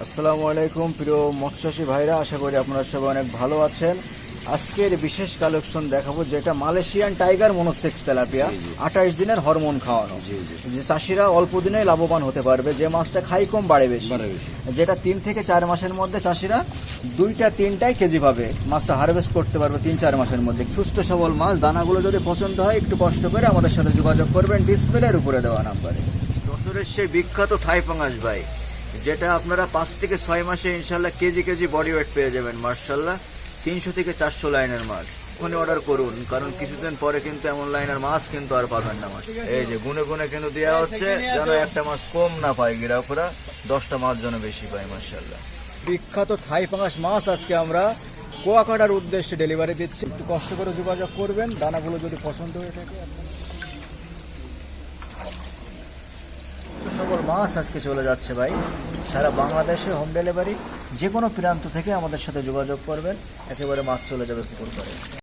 আসসালামু আলাইকুম প্রিয় মৎস্যচাষী ভাইরা, আশা করি আপনারা সবাই অনেক ভালো আছেন। আজকের বিশেষ কালেকশন দেখাবো যেটা মালয়েশিয়ান টাইগার মনোসেক্স তেলাপিয়া, 28 দিনের হরমোন খাওয়ানো, যে চাষিরা অল্প দিনেই লাভবান হতে পারবে, যে মাছটা খাই কম বাড়ে বেশি, যেটা 3 থেকে 4 মাসের মধ্যে চাষিরা 2-3টাই কেজি পাবে, মাছটা হারভেস্ট করতে পারবে 3-4 মাসের মধ্যে। সুস্থ সবল মাছ। দানাগুলো যদি পছন্দ হয় একটু কষ্ট করে আমাদের সাথে যোগাযোগ করবেন ডিসপ্লের উপরে দেওয়া নাম্বারে। যশোরের সেই বিখ্যাত থাই পাঙ্গাস ভাই, যেটা আপনারা 5 থেকে 6 মাসে ইনশাল্লাহ কেজি কেজি বডি ওয়েট পেয়ে যাবেন। মার্শাল্লাহ 300 থেকে 400 লাইনের মাছ ওখানে অর্ডার করুন, কারণ কিছুদিন পরে কিন্তু এমন লাইনের মাছ কিন্তু আর পাবেন না। মাছ এই যে গুনে গুনে কিন্তু দেওয়া হচ্ছে, যেন একটা মাছ কম না পায় গ্রাহকরা, 10টা মাছ যেন বেশি পায়। মার্শাল্লাহ বিখ্যাত থাই পাঙ্গাস মাছ আজকে আমরা কুয়াকাটার উদ্দেশ্যে ডেলিভারি দিচ্ছি। একটু কষ্ট করে যোগাযোগ করবেন, দানাগুলো যদি পছন্দ হয়ে থাকে। সকল মাছ আজকে চলে যাচ্ছে ভাই, সারা বাংলাদেশে হোম ডেলিভারি। যে কোনো প্রান্ত থেকে আমাদের সাথে যোগাযোগ করবেন, একেবারে মাছ চলে যাবে পুকুর পাড়ে।